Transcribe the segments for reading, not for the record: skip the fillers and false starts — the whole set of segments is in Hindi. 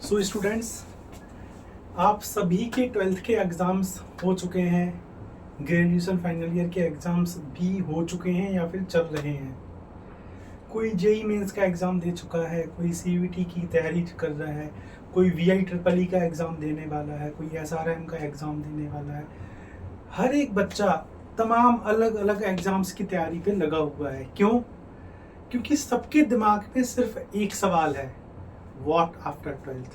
सो स्टूडेंट्स, आप सभी के ट्वेल्थ के एग्ज़ाम्स हो चुके हैं, ग्रेजुएशन फाइनल ईयर के एग्ज़ाम्स भी हो चुके हैं या फिर चल रहे हैं। कोई जेई मेंस का एग्ज़ाम दे चुका है, कोई सीयूईटी की तैयारी कर रहा है, कोई वीआई ट्रिपल ई का एग्ज़ाम देने वाला है, कोई एसआरएम का एग्ज़ाम देने वाला है। हर एक बच्चा तमाम अलग अलग एग्ज़ाम्स की तैयारी पे लगा हुआ है। क्यों? क्योंकि सबके दिमाग में सिर्फ एक सवाल है, what after twelfth,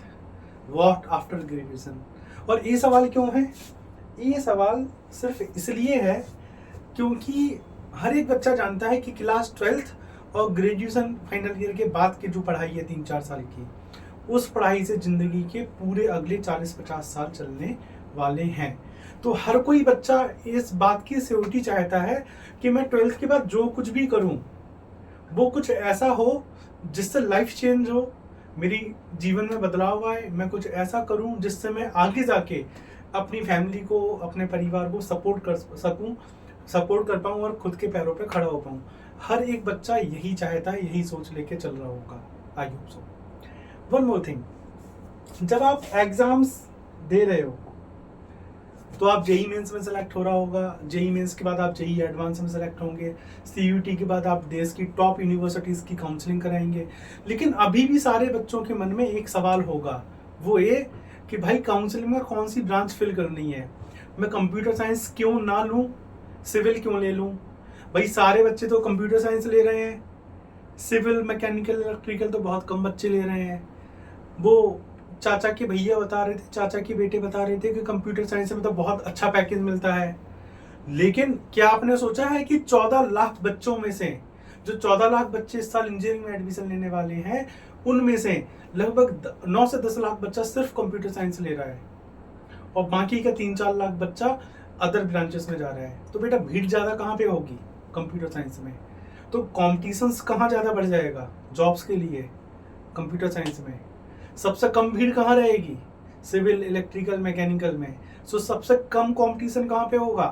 what after graduation. और ये सवाल क्यों है? ये सवाल सिर्फ इसलिए है क्योंकि हर एक बच्चा जानता है कि क्लास ट्वेल्थ और ग्रेजुएशन फाइनल ईयर के बाद की जो पढ़ाई है 3-4 साल की, उस पढ़ाई से ज़िंदगी के पूरे अगले 40-50 साल चलने वाले हैं। तो हर कोई बच्चा इस बात की सिक्योरिटी चाहता है कि मैं ट्वेल्थ के बाद जो कुछ भी करूं, वो कुछ ऐसा हो जिससे लाइफ चेंज हो, मेरी जीवन में बदलाव आए, मैं कुछ ऐसा करूं जिससे मैं आगे जाके अपनी फैमिली को, अपने परिवार को सपोर्ट कर सकूं, सपोर्ट कर पाऊं और खुद के पैरों पे खड़ा हो पाऊं। हर एक बच्चा यही चाहता है, यही सोच लेके चल रहा होगा। I hope so. One more thing, जब आप एग्जाम्स दे रहे हो तो आप जेई मेंस में सेलेक्ट हो रहा होगा, जेई मेंस के बाद आप जेई एडवांस में सेलेक्ट होंगे, सीयूटी के बाद आप देश की टॉप यूनिवर्सिटीज़ की काउंसलिंग कराएंगे। लेकिन अभी भी सारे बच्चों के मन में एक सवाल होगा, वो ये कि भाई काउंसलिंग में कौन सी ब्रांच फिल करनी है, मैं कंप्यूटर साइंस क्यों ना लूँ, सिविल क्यों ले लूँ। भाई सारे बच्चे तो कंप्यूटर साइंस ले रहे हैं, सिविल मैकेनिकल इलेक्ट्रिकल तो बहुत कम बच्चे ले रहे हैं। वो चाचा के भैया बता रहे थे, चाचा के बेटे बता रहे थे कि कंप्यूटर साइंस में तो बहुत अच्छा पैकेज मिलता है। लेकिन क्या आपने सोचा है कि 14 लाख बच्चों में से, जो 14 लाख बच्चे इस साल इंजीनियरिंग में एडमिशन लेने वाले हैं, उनमें से लगभग 9 से 10 लाख बच्चा सिर्फ कंप्यूटर साइंस ले रहा है और बाकी का 3-4 लाख बच्चा अदर ब्रांचेस में जा रहा है। तो बेटा भीड़ ज़्यादा कहाँ पे होगी? कंप्यूटर साइंस में। तो कॉम्पिटिशन्स कहाँ ज़्यादा बढ़ जाएगा जॉब्स के लिए? कंप्यूटर साइंस में। सबसे कम भीड़ कहाँ रहेगी? सिविल, इलेक्ट्रिकल, मैकेनिकल में। सो सबसे कम कंपटीशन कहाँ पे होगा?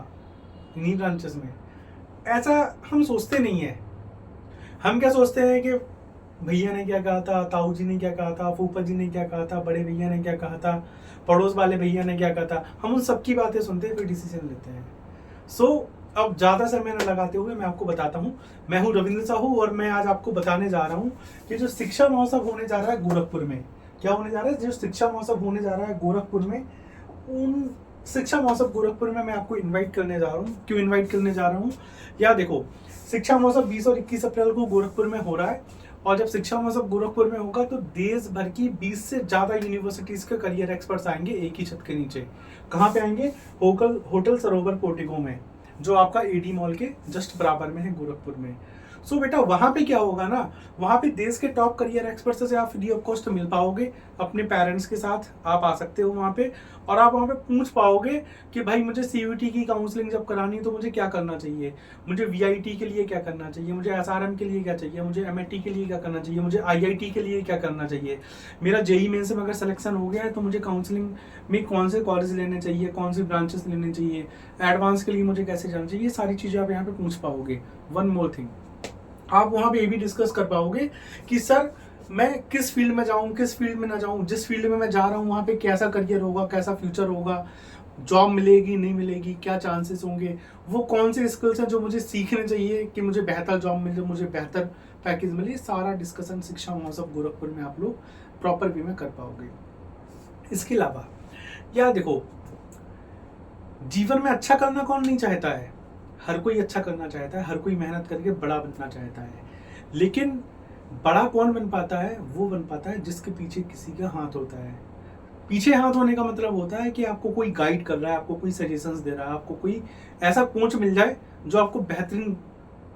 इन्हीं ब्रांचेस में। ऐसा हम सोचते नहीं है। हम क्या सोचते हैं कि भैया ने क्या कहा था, ताऊ जी ने क्या कहा था, फूफा जी ने क्या कहा था, बड़े भैया ने क्या कहा था, पड़ोस वाले भैया ने क्या कहा था। हम उन सबकी बातें सुनते हैं, फिर डिसीजन लेते हैं। अब ज़्यादा समय न लगाते हुए मैं आपको बताता हूँ। मैं हूँ रविंद्र साहू और मैं आज आपको बताने जा रहा हूँ कि जो शिक्षा महोत्सव होने जा रहा है गोरखपुर में, क्या होने जा रहा है, जो शिक्षा महोत्सव होने जा रहा है गोरखपुर में, उन शिक्षा महोत्सव गोरखपुर में मैं आपको इनवाइट करने जा रहा हूँ। क्यों इनवाइट करने जा रहा हूँ? या देखो, शिक्षा महोत्सव 20 और 21 अप्रैल को गोरखपुर में हो रहा है और जब शिक्षा महोत्सव गोरखपुर में होगा तो देश भर की 20 से ज़्यादा यूनिवर्सिटीज़ के करियर एक्सपर्ट्स आएंगे एक ही छत के नीचे। कहाँ पे आएंगे? होटल सरोवर पोर्टिको में, जो आपका एडी मॉल के जस्ट बराबर में है गोरखपुर में। सो बेटा वहाँ पे क्या होगा ना, वहाँ पे देश के टॉप करियर एक्सपर्ट्स से आप फ्री ऑफ कॉस्ट मिल पाओगे। अपने पेरेंट्स के साथ आप आ सकते हो वहाँ पे और आप वहाँ पे पूछ पाओगे कि भाई मुझे सीयूटी की काउंसलिंग जब करानी है तो मुझे क्या करना चाहिए, मुझे वीआईटी के लिए क्या करना चाहिए, मुझे एसआरएम के लिए क्या चाहिए, मुझे एमआईटी के लिए क्या करना चाहिए, मुझे आईआईटी के लिए क्या करना चाहिए, मेरा जेई मेंस में अगर सिलेक्शन हो गया है तो मुझे काउंसलिंग में कौन से कॉलेज लेने चाहिए, कौन सी ब्रांचेस लेने चाहिए, एडवांस के लिए मुझे कैसे जाना चाहिए, ये सारी चीज़ें आप यहाँ पे पूछ पाओगे। वन मोर थिंग, आप वहाँ पे ये भी डिस्कस कर पाओगे कि सर मैं किस फील्ड में जाऊँ, किस फील्ड में ना जाऊँ, जिस फील्ड में मैं जा रहा हूँ वहाँ पे कैसा करियर होगा, कैसा फ्यूचर होगा, जॉब मिलेगी नहीं मिलेगी, क्या चांसेस होंगे, वो कौन से स्किल्स हैं जो मुझे सीखने चाहिए कि मुझे बेहतर जॉब मिले, मुझे बेहतर पैकेज मिले। सारा डिस्कशन शिक्षा महोत्सव गोरखपुर में आप लोग प्रॉपर वे में कर पाओगे। इसके अलावा यार देखो, जीवन में अच्छा करना कौन नहीं चाहता है? हर कोई अच्छा करना चाहता है, हर कोई मेहनत करके बड़ा बनना चाहता है। लेकिन बड़ा कौन बन पाता है? वो बन पाता है जिसके पीछे किसी का हाथ होता है। पीछे हाथ होने का मतलब होता है कि आपको कोई गाइड कर रहा है, आपको कोई सजेशंस दे रहा है, आपको कोई ऐसा कोच मिल जाए जो आपको बेहतरीन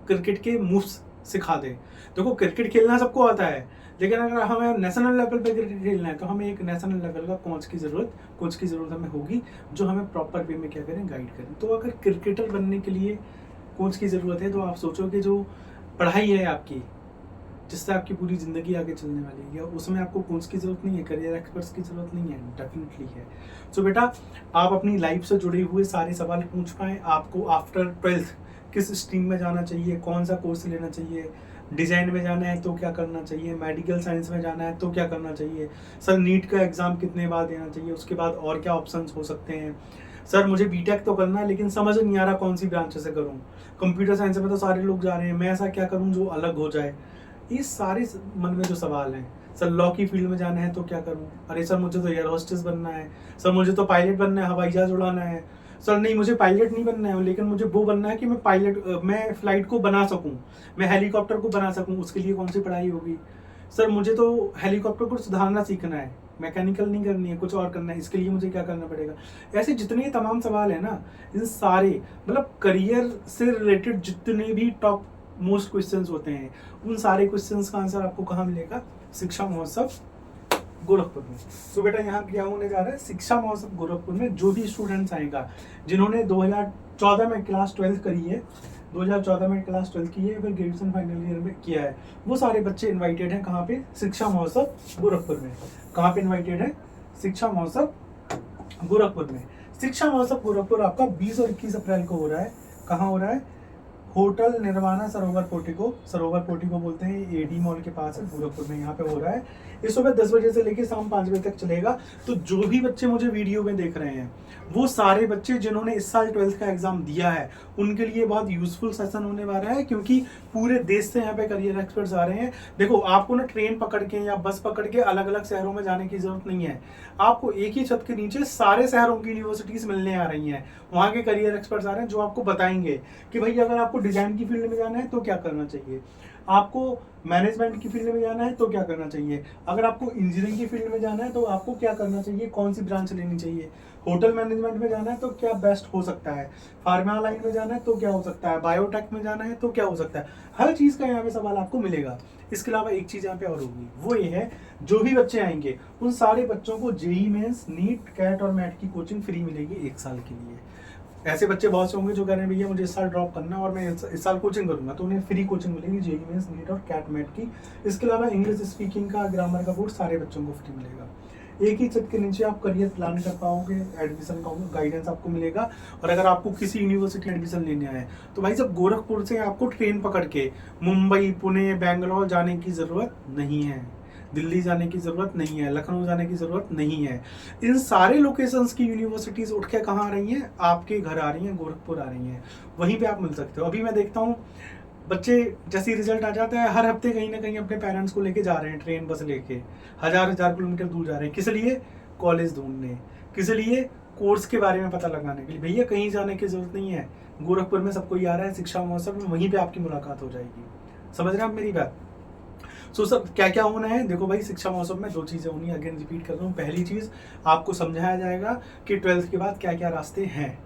क्रिकेट के मूव्स सिखा दे। देखो क्रिकेट खेलना सबको आता है, लेकिन अगर हमें नेशनल लेवल पे क्रिकेट खेलना है तो हमें एक नेशनल लेवल का कोच की ज़रूरत हमें होगी, जो हमें प्रॉपर वे में क्या करें, गाइड करें। तो अगर क्रिकेटर बनने के लिए कोच की ज़रूरत है तो आप सोचो कि जो पढ़ाई है आपकी, जिससे आपकी पूरी ज़िंदगी आगे चलने वाली है, उसमें आपको कोच की ज़रूरत नहीं है, करियर एक्सपर्ट्स की ज़रूरत नहीं है, डेफिनेटली है। सो बेटा आप अपनी लाइफ से जुड़े हुए सारे सवाल पूछ पाएँ। आपको आफ्टर ट्वेल्थ किस स्ट्रीम में जाना चाहिए, कौन सा कोर्स लेना चाहिए, डिज़ाइन में जाना है तो क्या करना चाहिए, मेडिकल साइंस में जाना है तो क्या करना चाहिए, सर नीट का एग्ज़ाम कितने बार देना चाहिए, उसके बाद और क्या ऑप्शंस हो सकते हैं, सर मुझे बीटेक तो करना है लेकिन समझ नहीं आ रहा कौन सी ब्रांच से करूँ, कंप्यूटर साइंस में तो सारे लोग जा रहे हैं, मैं ऐसा क्या करूँ जो अलग हो जाए। ये सारे मन में जो सवाल हैं, सर लॉ की फील्ड में जाना है तो क्या करूँ, अरे सर मुझे तो एयर होस्टेस बनना है, सर मुझे तो पायलट बनना है, हवाई जहाज उड़ाना है, सर नहीं मुझे पायलट नहीं बनना है लेकिन मुझे वो बनना है कि मैं फ्लाइट को बना सकूं, मैं हेलीकॉप्टर को बना सकूं, उसके लिए कौन सी पढ़ाई होगी, सर मुझे तो हेलीकॉप्टर को सुधारना सीखना है, मैकेनिकल नहीं करनी है, कुछ और करना है, इसके लिए मुझे क्या करना पड़ेगा। ऐसे जितने तमाम सवाल है ना, इन सारे मतलब करियर से रिलेटेड जितने भी टॉप मोस्ट क्वेश्चंस होते हैं, उन सारे क्वेश्चंस का आंसर आपको कहाँ मिलेगा, शिक्षा महोत्सव गोरखपुर में। तो बेटा यहाँ क्या होने जा रहा है, शिक्षा महोत्सव गोरखपुर में जो भी स्टूडेंट्स आएगा जिन्होंने 2014 में क्लास 12 करी है, 2014 में क्लास 12 की है, फिर ग्रेजुएशन फाइनल ईयर में किया है, वो सारे बच्चे इन्वाइटेड हैं कहाँ पे, शिक्षा महोत्सव गोरखपुर में। कहाँ पे इन्वाइटेड है, शिक्षा महोत्सव गोरखपुर में। शिक्षा महोत्सव गोरखपुर आपका 20 और 21 अप्रैल को हो रहा है। कहाँ हो रहा है, होटल निर्वाणा सरोवर पोर्टिको बोलते हैं, एडी मॉल के पास है गोरखपुर में, यहाँ पे हो रहा है। ये सुबह 10 बजे से लेकर शाम 5 बजे तक चलेगा। तो जो भी बच्चे मुझे वीडियो में देख रहे हैं, वो सारे बच्चे जिन्होंने इस साल 12th का एग्जाम दिया है, उनके लिए बहुत यूजफुल सेशन होने वाला है, क्योंकि पूरे देश से यहाँ पे करियर एक्सपर्ट्स आ रहे हैं। देखो आपको ना ट्रेन पकड़ के या बस पकड़ के अलग अलग शहरों में जाने की जरूरत नहीं है, आपको एक ही छत के नीचे सारे शहरों की यूनिवर्सिटीज मिलने आ रही हैं, वहाँ के करियर एक्सपर्ट्स आ रहे हैं जो आपको बताएंगे कि भाई अगर आपको डिजाइन की फील्ड में जाना है तो क्या करना चाहिए, आपको मैनेजमेंट की फील्ड में जाना है तो क्या करना चाहिए, अगर आपको इंजीनियरिंग की फील्ड में जाना है तो आपको क्या करना चाहिए, कौन सी ब्रांच लेनी चाहिए, होटल मैनेजमेंट में जाना है तो क्या बेस्ट हो सकता है, फार्मा लाइन में जाना है तो क्या हो सकता है, बायोटेक में जाना है तो क्या हो सकता है, हर चीज़ का यहाँ पे सवाल आपको मिलेगा। इसके अलावा एक चीज़ यहाँ पे और होगी, वो ये है जो भी बच्चे आएंगे उन सारे बच्चों को जेई मेंस, नीट, कैट और मैट की कोचिंग फ्री मिलेगी 1 साल के लिए। ऐसे बच्चे बहुत से होंगे जो कह रहे हैं भैया मुझे इस साल ड्रॉप करना है और मैं इस साल कोचिंग करूंगा, तो उन्हें फ्री कोचिंग मिलेगी जेई मेंस, नीट और कैट मैट की। इसके अलावा इंग्लिश स्पीकिंग का, ग्रामर का कोर्स सारे बच्चों को फ्री मिलेगा। एक ही छत के नीचे आप करियर प्लान कर पाओगे, एडमिशन का गाइडेंस आपको मिलेगा। और अगर आपको किसी यूनिवर्सिटी एडमिशन लेने आए तो भाई साहब गोरखपुर से आपको ट्रेन पकड़ के मुंबई, पुणे, बेंगलोर जाने की ज़रूरत नहीं है, दिल्ली जाने की ज़रूरत नहीं है, लखनऊ जाने की ज़रूरत नहीं है। इन सारे लोकेशंस की यूनिवर्सिटीज़ उठ के कहाँ आ रही हैं, आपके घर आ रही हैं, गोरखपुर आ रही हैं, वहीं पे आप मिल सकते हो। अभी मैं देखता हूँ बच्चे जैसे रिजल्ट आ जाता है हर हफ्ते कहीं ना कहीं अपने पेरेंट्स को लेके जा रहे हैं, ट्रेन बस लेके हजार किलोमीटर दूर जा रहे हैं, किस लिए, कॉलेज ढूंढने, किस लिए, कोर्स के बारे में पता लगाने के लिए। भैया कहीं जाने की जरूरत नहीं है, गोरखपुर में सबको आ रहा है शिक्षा महोत्सव में, वहीं पे आपकी मुलाकात हो जाएगी। समझ रहे हैं आप मेरी बात। सो सब क्या क्या होना है, देखो भाई शिक्षा महोत्सव में 2 चीज़ें होनी है, अगेन रिपीट कर रहा हूँ। पहली चीज़ आपको समझाया जाएगा कि 12th के बाद क्या क्या रास्ते हैं,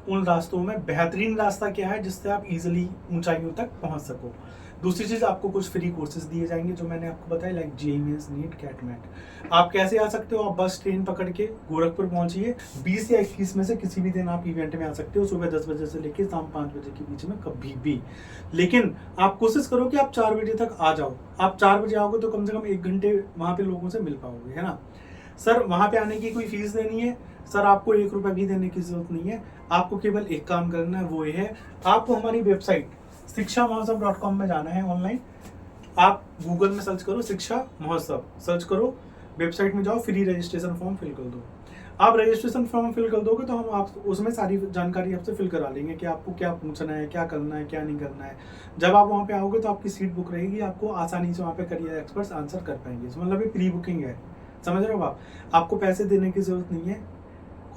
उन रास्तों में बेहतरीन रास्ता क्या है जिससे आप इजीली ऊंचाइयों तक पहुंच सको। दूसरी चीज़ आपको कुछ फ्री कोर्सेज दिए जाएंगे जो मैंने आपको बताया, like JEE Mains, NEET, CAT MAT. आप कैसे आ सकते हो, आप बस ट्रेन पकड़ के गोरखपुर पहुंचिए, 20 या 21 में से किसी भी दिन आप इवेंट में आ सकते हो, सुबह 10 बजे से लेकर शाम 5 बजे के बीच में कभी भी। लेकिन आप कोशिश करो कि आप 4 बजे तक आ जाओ। आप 4 बजे आओगे तो कम से कम 1 घंटे वहाँ पे लोगों से मिल पाओगे, है ना। सर वहाँ पे आने की कोई फीस देनी है, सर आपको 1 रुपया भी देने की जरूरत नहीं है, आपको केवल एक काम करना है, वो ये है आपको हमारी वेबसाइट शिक्षामहोत्सव.com में जाना है। ऑनलाइन आप गूगल में सर्च करो शिक्षा महोत्सव, सर्च करो, वेबसाइट में जाओ, फ्री रजिस्ट्रेशन फॉर्म फिल कर दो। आप रजिस्ट्रेशन फॉर्म फिल कर दोगे तो हम आप उसमें सारी जानकारी आपसे फिल करा लेंगे कि आपको क्या पूछना है, क्या करना है, क्या नहीं करना है। जब आप वहाँ पे आओगे तो आपकी सीट बुक रहेगी, आपको आसानी से वहाँ पे करियर एक्सपर्ट्स आंसर कर पाएंगे। मतलब ये प्री बुकिंग है, समझ रहे हो आप। आपको पैसे देने की जरूरत नहीं है,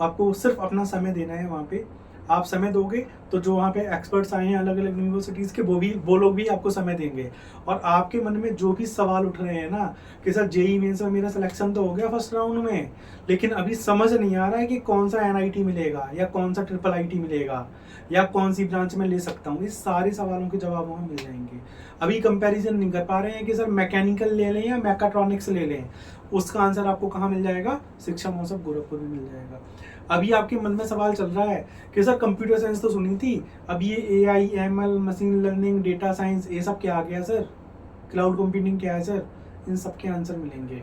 आपको सिर्फ अपना समय देना है। वहाँ पे आप समय दोगे तो जो वहाँ पे एक्सपर्ट्स आए हैं अलग अलग यूनिवर्सिटीज़ के, वो लोग भी आपको समय देंगे। और आपके मन में जो भी सवाल उठ रहे हैं ना कि सर जेईई मेंस में मेरा सिलेक्शन तो हो गया फर्स्ट राउंड में, लेकिन अभी समझ नहीं आ रहा है कि कौन सा एनआईटी मिलेगा या कौन सा ट्रिपल आईटी मिलेगा या कौन सी ब्रांच में ले सकता हूँ, इस सारे सवालों के जवाब वहाँ मिल जाएंगे। अभी कंपैरिजन नहीं कर पा रहे हैं कि सर मैकेनिकल ले लें या मैकाट्रॉनिक्स ले लें, उसका आंसर आपको कहाँ मिल जाएगा, शिक्षा महोत्सव गोरखपुर में मिल जाएगा। अभी आपके मन में सवाल चल रहा है कि सर कंप्यूटर साइंस तो सुनी थी, अब ये AI, ML, machine learning, data science, ये सब क्या आ गया सर, क्लाउड कंप्यूटिंग क्या है सर, इन सब के आंसर मिलेंगे।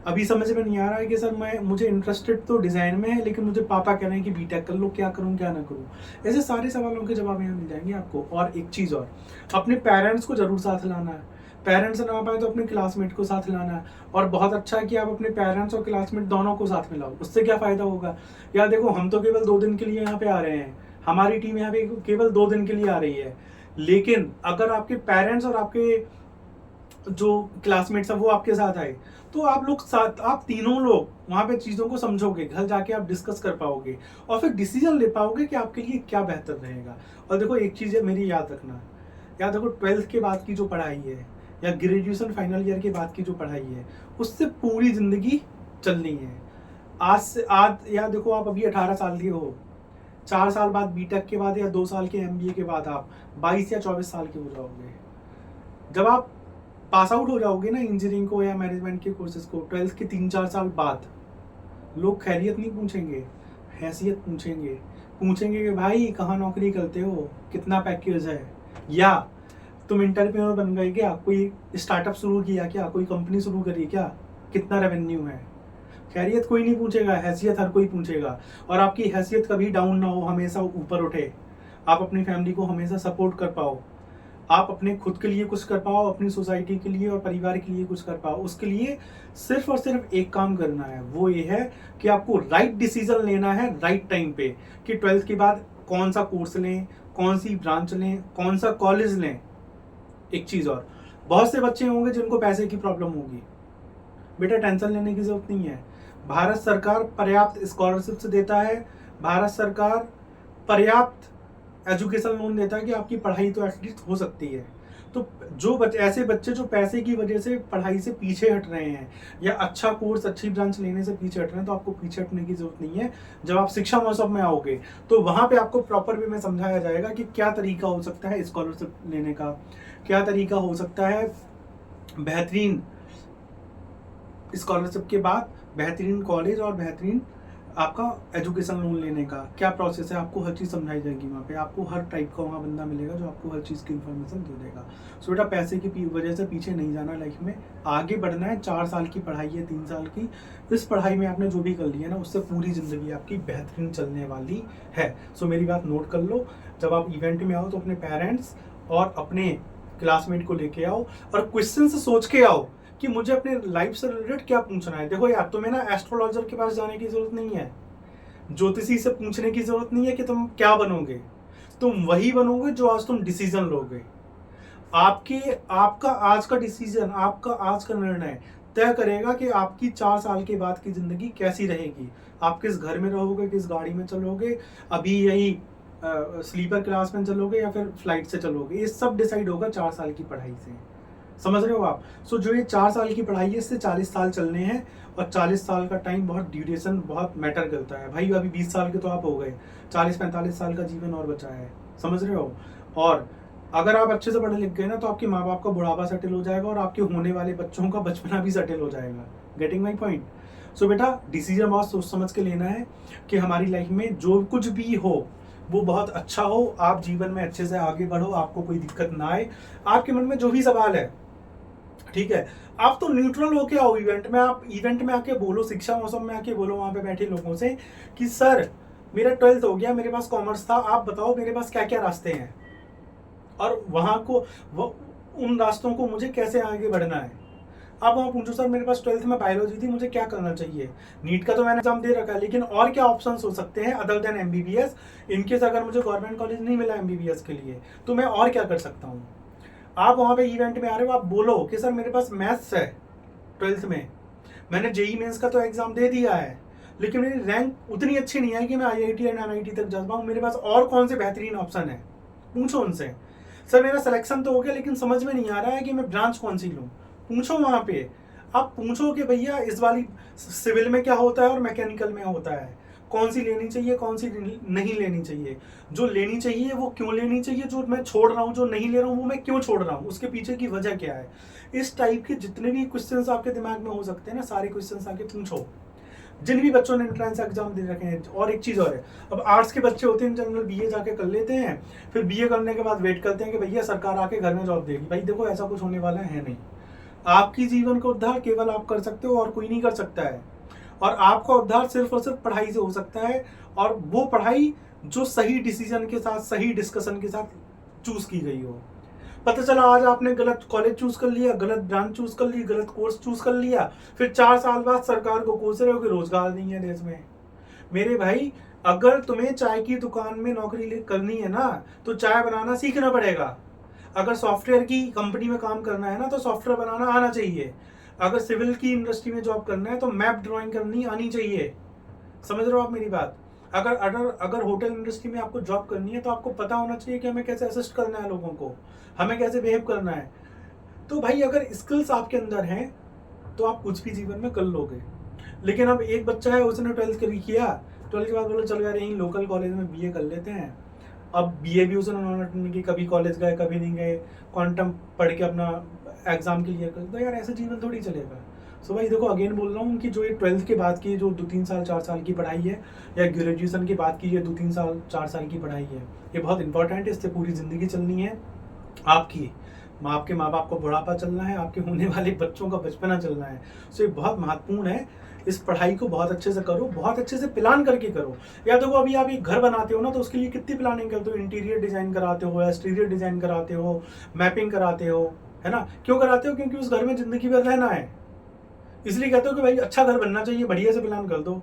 अभी समझ में नहीं आ रहा है कि सर मुझे इंटरेस्टेड तो डिज़ाइन में है, लेकिन मुझे पापा कह रहे हैं कि बीटेक कर लो, क्या करूं क्या ना करूं। ऐसे सारे सवालों के जवाब यहाँ मिल जाएंगे आपको। और एक चीज़ और, अपने पेरेंट्स को जरूर साथ लाना है। पेरेंट्स ना पाए तो अपने क्लासमेट को साथ लाना है। और बहुत अच्छा है कि आप अपने पेरेंट्स और क्लासमेट दोनों को साथ में लाओ, उससे क्या फ़ायदा होगा। यार देखो, हम तो केवल 2 दिन के लिए यहाँ पे आ रहे हैं, हमारी टीम यहाँ पे केवल 2 दिन के लिए आ रही है, लेकिन अगर आपके पेरेंट्स और आपके जो क्लासमेट्स हैं वो आपके साथ आए, तो आप लोग साथ, आप तीनों लोग वहाँ पे चीज़ों को समझोगे, घर जाके आप डिस्कस कर पाओगे और फिर डिसीजन ले पाओगे कि आपके लिए क्या बेहतर रहेगा। और देखो, एक चीज़ है मेरी याद रखना, याद रखो, 12th के बाद की जो पढ़ाई है या ग्रेजुएशन फाइनल ईयर के बाद की जो पढ़ाई है, उससे पूरी ज़िंदगी चलनी है। आज से आज याद देखो, आप अभी 18 साल के हो, 4 साल बाद बीटेक के बाद या 2 साल के एमबीए के बाद आप 22 या 24 साल के हो जाओगे। जब आप पास आउट हो जाओगे ना इंजीनियरिंग को या मैनेजमेंट के कोर्सेज को 12th के 3-4 साल बाद, लोग खैरियत नहीं पूछेंगे, हैसियत पूछेंगे। पूछेंगे कि भाई कहाँ नौकरी करते हो, कितना पैकेज है, या तुम इंटरप्रेन्योर बन गए क्या, कोई स्टार्टअप शुरू किया क्या, कोई कंपनी शुरू करी क्या, कितना रेवेन्यू है। खैरियत कोई नहीं पूछेगा, हैसियत हर कोई पूछेगा। और आपकी हैसियत कभी डाउन ना हो, हमेशा ऊपर उठे, आप अपनी फैमिली को हमेशा सपोर्ट कर पाओ, आप अपने खुद के लिए कुछ कर पाओ, अपनी सोसाइटी के लिए और परिवार के लिए कुछ कर पाओ। उसके लिए सिर्फ और सिर्फ एक काम करना है, वो ये है कि आपको राइट डिसीजन लेना है राइट टाइम पे, कि 12th के बाद कौन सा कोर्स लें, कौन सी ब्रांच लें, कौन सा कॉलेज लें। एक चीज़ और, बहुत से बच्चे होंगे जिनको पैसे की प्रॉब्लम होगी, बेटा टेंशन लेने की जरूरत नहीं है। भारत सरकार पर्याप्त स्कॉलरशिप्स देता है, भारत सरकार पर्याप्त एजुकेशन लोन देता है कि आपकी पढ़ाई तो एटलीस्ट हो सकती है। तो जो ऐसे बच्चे जो पैसे की वजह से पढ़ाई से पीछे हट रहे हैं या अच्छा कोर्स, अच्छी ब्रांच लेने से पीछे हट रहे हैं, तो आपको पीछे हटने की जरूरत नहीं है। जब आप शिक्षा महोत्सव में आओगे तो वहाँ पे आपको प्रॉपर वे में समझाया जाएगा कि क्या तरीका हो सकता है स्कॉलरशिप लेने का, क्या तरीका हो सकता है बेहतरीन स्कॉलरशिप के बाद बेहतरीन कॉलेज और बेहतरीन आपका एजुकेशन लोन लेने का क्या प्रोसेस है। आपको हर चीज़ समझाई जाएगी वहाँ पे, आपको हर टाइप का वहाँ बंदा मिलेगा जो आपको हर चीज़ की इन्फॉर्मेशन दे देगा। सो बेटा, पैसे की वजह से पीछे नहीं जाना, लाइफ में आगे बढ़ना है। 4 साल की पढ़ाई है, 3 साल की, इस पढ़ाई में आपने जो भी कर लिया ना, उससे पूरी ज़िंदगी आपकी बेहतरीन चलने वाली है। सो मेरी बात नोट कर लो, जब आप इवेंट में आओ तो अपने पेरेंट्स और अपने क्लासमेट को लेके आओ और क्वेश्चन से सोच के आओ कि मुझे अपने लाइफ से रिलेटेड क्या पूछना है। देखो यार, तुम्हें ना एस्ट्रोलॉजर के पास जाने की जरूरत नहीं है, ज्योतिषी से पूछने की जरूरत नहीं है कि तुम क्या बनोगे। तुम वही बनोगे जो आज तुम डिसीजन लोगे। आपका आज का डिसीजन, आपका आज का निर्णय तय करेगा कि आपकी 4 साल के बाद की जिंदगी कैसी रहेगी। आप किस घर में रहोगे, किस गाड़ी में चलोगे, अभी यही स्लीपर क्लास में चलोगे या फिर फ्लाइट से चलोगे, ये सब डिसाइड होगा 4 साल की पढ़ाई से। समझ रहे हो आप। सो जो ये 4 साल की पढ़ाई है, इससे 40 साल चलने हैं, और 40 साल का टाइम बहुत ड्यूरेशन बहुत मैटर करता है भाई। अभी 20 साल के तो आप हो गए, 40-45 साल का जीवन और बचा है। समझ रहे हो। और अगर आप अच्छे से पढ़े लिख गए ना, तो आपके माँ बाप का बुढ़ापा सेटल हो जाएगा और आपके होने वाले बच्चों का बचपना भी सेटल हो जाएगा। Getting my point. सो बेटा, डिसीजन बहुत सोच समझ के लेना है कि हमारी लाइफ में जो कुछ भी हो वो बहुत अच्छा हो, आप जीवन में अच्छे से आगे बढ़ो, आपको कोई दिक्कत ना आए। आपके मन में जो भी सवाल है, ठीक है, आप तो न्यूट्रल होके आओ इवेंट में। आप इवेंट में आके बोलो, शिक्षा मौसम में आके बोलो वहां पे बैठे लोगों से कि सर मेरा 12th हो गया, मेरे पास कॉमर्स था, आप बताओ मेरे पास क्या क्या रास्ते हैं और उन रास्तों को मुझे कैसे आगे बढ़ना है। आप वहाँ पूछो, सर मेरे पास 12th में बायोलॉजी थी, मुझे क्या करना चाहिए। नीट का तो मैंने एग्जाम दे रखा है, लेकिन और क्या ऑप्शंस हो सकते हैं अदर देन एमबीबीएस। इनकेस अगर मुझे गवर्नमेंट कॉलेज नहीं मिला एमबीबीएस के लिए, तो मैं और क्या कर सकता हूँ। आप वहाँ पे इवेंट में आ रहे हो, आप बोलो कि सर मेरे पास मैथ्स है 12th में, मैंने जेई मेंस का तो एग्जाम दे दिया है, लेकिन मेरी रैंक उतनी अच्छी नहीं है कि मैं आईआईटी एंड एनआईटी तक जा पाऊँ। मेरे पास और कौन से बेहतरीन ऑप्शन है, पूछो उनसे। सर मेरा सिलेक्शन तो हो गया, लेकिन समझ में नहीं आ रहा है कि मैं ब्रांच कौन सी लूँ। पूछो वहाँ पे, आप पूछो कि भैया इस वाली सिविल में क्या होता है और मैकेनिकल में होता है, कौन सी लेनी चाहिए, कौन सी नहीं लेनी चाहिए। जो लेनी चाहिए वो क्यों लेनी चाहिए, जो मैं छोड़ रहा हूँ, जो नहीं ले रहा हूँ वो मैं क्यों छोड़ रहा हूँ, उसके पीछे की वजह क्या है। इस टाइप के जितने भी क्वेश्चंस आपके दिमाग में हो सकते हैं ना, सारे क्वेश्चंस आके पूछो जिन भी बच्चों ने एंट्रेंस एग्जाम दे रखे हैं। और एक चीज़ और है, अब आर्ट्स के बच्चे होते हैं जनरल बीए जाके कर लेते हैं, फिर बीए करने के बाद वेट करते हैं कि भैया सरकार आके घर में जॉब देगी। भाई देखो, ऐसा कुछ होने वाला है नहीं। आपकी जीवन का उद्धार केवल आप कर सकते हो और कोई नहीं कर सकता है। और आपका उद्धार सिर्फ और सिर्फ पढ़ाई से हो सकता है, और वो पढ़ाई जो सही डिसीजन के साथ, सही डिस्कशन के साथ चूज की गई हो। पता चला आज आपने गलत कॉलेज चूज कर लिया, गलत ब्रांच चूज कर ली, गलत कोर्स चूज कर लिया, फिर 4 साल बाद सरकार को कोस रहे हो कि रोजगार नहीं है देश में। मेरे भाई, अगर तुम्हें चाय की दुकान में नौकरी करनी है ना, तो चाय बनाना सीखना पड़ेगा। अगर सॉफ्टवेयर की कंपनी में काम करना है ना, तो सॉफ्टवेयर बनाना आना चाहिए। अगर सिविल की इंडस्ट्री में जॉब करना है तो मैप ड्राइंग करनी आनी चाहिए। समझ रहे हो आप मेरी बात? अगर अगर अगर होटल इंडस्ट्री में आपको जॉब करनी है तो आपको पता होना चाहिए कि हमें कैसे असिस्ट करना है लोगों को, हमें कैसे बिहेव करना है। तो भाई, अगर स्किल्स आपके अंदर हैं तो आप कुछ भी जीवन में कर लोगे। लेकिन अब एक बच्चा है, उसने 12th किया, 12th के बाद बोला चल यार यहीं लोकल कॉलेज में बीए कर लेते हैं। अब बीए भी उसने नॉन की, कभी कॉलेज गए कभी नहीं गए, क्वांटम पढ़ के अपना एग्जाम क्लियर कर, तो यार ऐसे जीवन थोड़ी चलेगा। सो भाई देखो, अगेन बोल रहा हूँ कि जो ये 12th के बाद की जो 2-3 साल 4 साल की पढ़ाई है, या ग्रेजुएशन के बाद की ये 2-3 साल 4 साल की पढ़ाई है, ये बहुत इंपॉर्टेंट है। इससे पूरी ज़िंदगी चलनी है आपकी, आपके माँ बाप को बुढ़ापा चलना है, आपके होने वाले बच्चों का बचपना चलना है। सो ये बहुत महत्वपूर्ण है। इस पढ़ाई को बहुत अच्छे से करो, बहुत अच्छे से प्लान करके करो। या देखो, अभी आप एक घर बनाते हो ना, तो उसके लिए कितनी प्लानिंग करते हो, इंटीरियर डिजाइन कराते हो, एक्सटीरियर डिजाइन कराते हो, मैपिंग कराते हो, है ना? क्यों कराते हो? क्योंकि उस घर में जिंदगी भर रहना है, इसलिए कहते हो कि भाई अच्छा घर बनना चाहिए, बढ़िया से प्लान कर दो।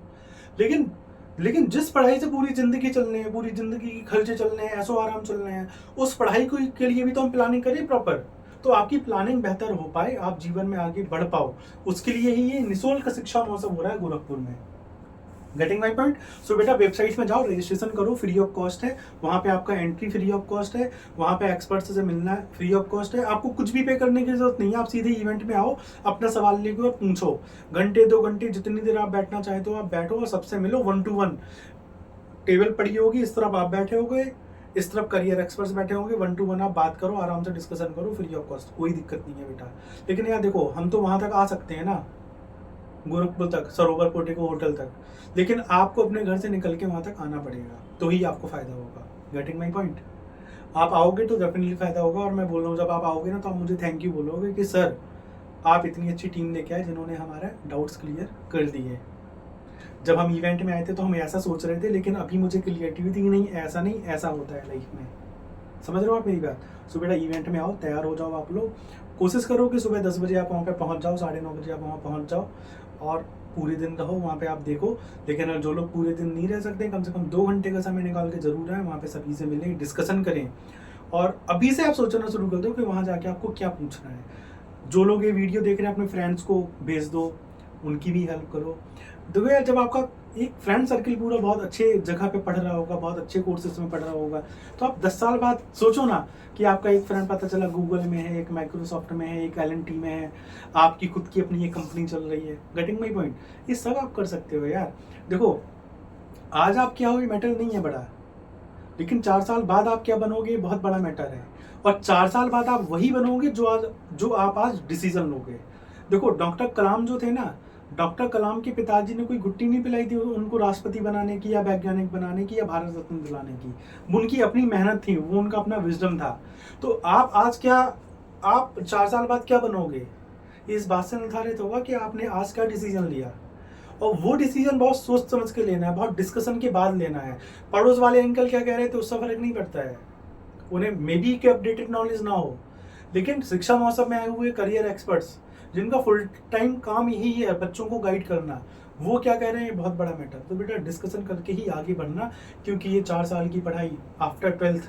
लेकिन लेकिन जिस पढ़ाई से पूरी जिंदगी चलने हैं, पूरी जिंदगी के खर्चे चलने हैं, ऐसो आराम चलने हैं, उस पढ़ाई को के लिए भी तो हम प्लानिंग करें प्रॉपर, तो आपकी प्लानिंग बेहतर हो पाए, आप जीवन में आगे बढ़ पाओ। उसके लिए ही ये निःशुल्क शिक्षा महोत्सव हो रहा है गोरखपुर में। Getting my point? सो बेटा, वेबसाइट में जाओ, रजिस्ट्रेशन करो, फ्री ऑफ कॉस्ट है। वहाँ पे आपका एंट्री फ्री ऑफ कॉस्ट है, वहाँ पे एक्सपर्ट्स से मिलना फ्री ऑफ कॉस्ट है। आपको कुछ भी पे करने की जरूरत नहीं है, आप सीधे इवेंट में आओ, अपना सवाल लेके और पूछो। घंटे 2 घंटे जितनी देर आप बैठना चाहते हो आप बैठो और सबसे मिलो 1 to 1। टेबल पड़ी होगी, इस तरफ आप बैठे होगे, इस तरफ करियर एक्सपर्ट्स बैठे होंगे, 1 to 1 आप बात करो, आराम से डिस्कशन करो, फ्री ऑफ कॉस्ट, कोई दिक्कत नहीं है बेटा। लेकिन यार देखो, हम तो वहाँ तक आ सकते हैं ना, गोरखपुर तक, सरोवर पोर्टिको होटल तक, लेकिन आपको अपने घर से निकल के वहाँ तक आना पड़ेगा, तो ही आपको फायदा होगा। Getting my point? आप आओगे तो डेफिनेटली फायदा होगा। और मैं बोल रहा हूँ, जब आप आओगे ना, तो आप मुझे थैंक यू बोलोगे कि सर आप इतनी अच्छी टीम लेके आए जिन्होंने हमारा डाउट्स क्लियर कर दिए। जब हम इवेंट में आए थे तो हम ऐसा सोच रहे थे, लेकिन अभी मुझे क्लियरिटी हुई थी नहीं, ऐसा नहीं, ऐसा होता है लाइफ में। समझ रहे हो आप मेरी बात? सो बेटा, इवेंट में आओ, तैयार हो जाओ आप लोग। कोशिश करो कि सुबह 10 बजे आप वहाँ पे पहुँच जाओ, 9:30 बजे आप वहाँ पहुँच जाओ, और पूरे दिन रहो वहाँ पे, आप देखो। लेकिन जो लोग पूरे दिन नहीं रह सकते, कम से कम 2 घंटे का समय निकाल के जरूर आए, वहाँ पे सभी से मिलें, डिस्कशन करें। और अभी से आप सोचना शुरू कर दो कि वहाँ जाके आपको क्या पूछना है। जो लोग ये वीडियो देख रहे हैं, अपने फ्रेंड्स को भेज दो, उनकी भी हेल्प करो। देखो यार, जब आपका एक फ्रेंड सर्किल पूरा बहुत अच्छे जगह पे पढ़ रहा होगा, बहुत अच्छे कोर्सेज में पढ़ रहा होगा, तो आप 10 साल बाद सोचो ना कि आपका एक फ्रेंड पता चला गूगल में है, एक माइक्रोसॉफ्ट में है, एक L&T में है, आपकी खुद की अपनी एक कंपनी चल रही है। Getting my point? ये सब आप कर सकते हो यार। देखो, आज आप क्या हो ये मैटर नहीं है बड़ा, लेकिन 4 साल बाद आप क्या बनोगे ये बहुत बड़ा मैटर है। और 4 साल बाद आप वही बनोगे जो आप आज डिसीजन लोगे। देखो, डॉक्टर कलाम जो थे ना, डॉक्टर कलाम के पिताजी ने कोई गुट्टी नहीं पिलाई थी उनको राष्ट्रपति बनाने की, या वैज्ञानिक बनाने की, या भारत रत्न दिलाने की। वो उनकी अपनी मेहनत थी, वो उनका अपना विजडम था। तो आप आज क्या, आप 4 साल बाद क्या बनोगे, इस बात से निर्धारित होगा कि आपने आज क्या डिसीजन लिया। और वो डिसीजन बहुत सोच समझ के लेना है, बहुत डिस्कशन के बाद लेना है। पड़ोस वाले अंकल क्या कह रहे थे उससे फर्क नहीं पड़ता है, उन्हें मे बी के अपडेटेड नॉलेज ना हो, लेकिन शिक्षा महोत्सव में आए हुए करियर एक्सपर्ट्स जिनका फुल टाइम काम यही है बच्चों को गाइड करना, वो क्या कह रहे हैं, बहुत बड़ा मैटर। तो बेटा, डिस्कशन करके ही आगे बढ़ना, क्योंकि ये 4 साल की पढ़ाई आफ्टर 12th,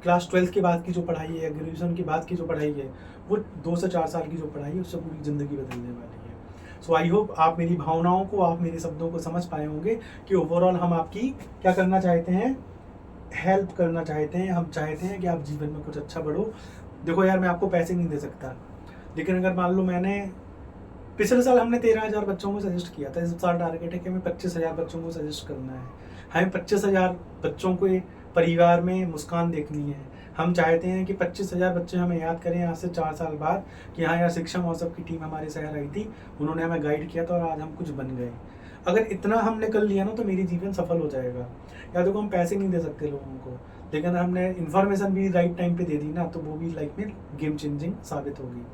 क्लास 12th के बाद की जो पढ़ाई है, ग्रेजुएशन के बाद की जो पढ़ाई है, वो 2 से 4 साल की जो पढ़ाई है, उससे पूरी ज़िंदगी बदलने वाली है। सो आई होप आप मेरी भावनाओं को, आप मेरे शब्दों को समझ पाए होंगे कि ओवरऑल हम आपकी क्या करना चाहते हैं, हेल्प करना चाहते हैं। हम चाहते हैं कि आप जीवन में कुछ अच्छा बढ़ो। देखो यार, मैं आपको पैसे नहीं दे सकता, लेकिन अगर मान लो मैंने पिछले साल हमने 13,000 बच्चों को सजेस्ट किया था, इस साल टारगेट है कि हमें 25,000 बच्चों को सजेस्ट करना है। हमें 25,000 बच्चों को परिवार में मुस्कान देखनी है। हम चाहते हैं कि 25,000 बच्चे हमें याद करें आज से 4 साल बाद कि हाँ यार, शिक्षा महोत्सव की टीम हमारे शहर आई थी, उन्होंने हमें गाइड किया था और आज हम कुछ बन गए। अगर इतना हमने कर लिया ना, तो मेरी जीवन सफल हो जाएगा। या देखो, हम पैसे नहीं दे सकते लोगों को, लेकिन हमने इन्फॉर्मेशन भी राइट टाइम पे दे दी ना, तो वो भी लाइफ में गेम चेंजिंग साबित होगी।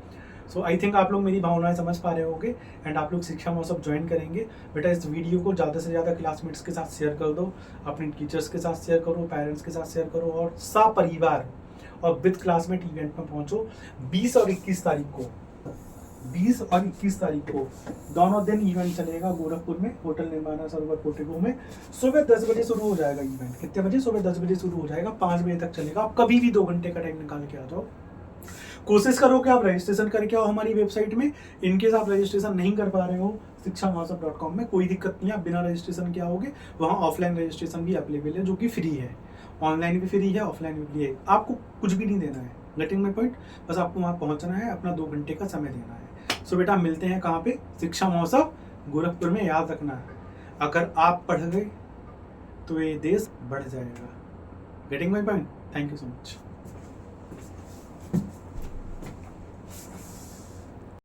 सो आई थिंक आप लोग मेरी भावनाएं समझ पा रहे होंगे, एंड आप लोग शिक्षा महोत्सव ज्वाइन करेंगे। बेटा, इस वीडियो को ज़्यादा से ज़्यादा क्लासमेट्स के साथ शेयर कर दो, अपने टीचर्स के साथ शेयर करो, पेरेंट्स के साथ शेयर करो, और सपरिवार और विद क्लासमेट इवेंट में पहुंचो 20 और 21 तारीख को। 20 और 21 तारीख को दोनों दिन इवेंट चलेगा गोरखपुर में, होटल निर्माणा सरोवर पोर्टिको में। सुबह 10 बजे शुरू हो जाएगा इवेंट। कितने बजे? सुबह 10 बजे शुरू हो जाएगा, 5 बजे तक चलेगा। आप कभी भी 2 घंटे का टाइम निकाल के आ जाओ। कोशिश करो कि आप रजिस्ट्रेशन करके आओ हमारी वेबसाइट में। इनकेस आप रजिस्ट्रेशन नहीं कर पा रहे हो शिक्षामहोत्सव.com में, कोई दिक्कत नहीं है, आप बिना रजिस्ट्रेशन के आओगे। वहाँ ऑफलाइन रजिस्ट्रेशन भी अवेलेबल है जो कि फ्री है, ऑनलाइन भी फ्री है, ऑफलाइन भी फ्री है। आपको कुछ भी नहीं देना है, गेटिंग माई पॉइंट। बस आपको वहाँ पहुँचना है, अपना 2 घंटे का समय देना है। सो बेटा मिलते हैं कहाँ पे? शिक्षा महोत्सव गोरखपुर में। याद रखना है, अगर आप पढ़ गए तो ये देश बढ़ जाएगा। Getting my point. Thank you so much.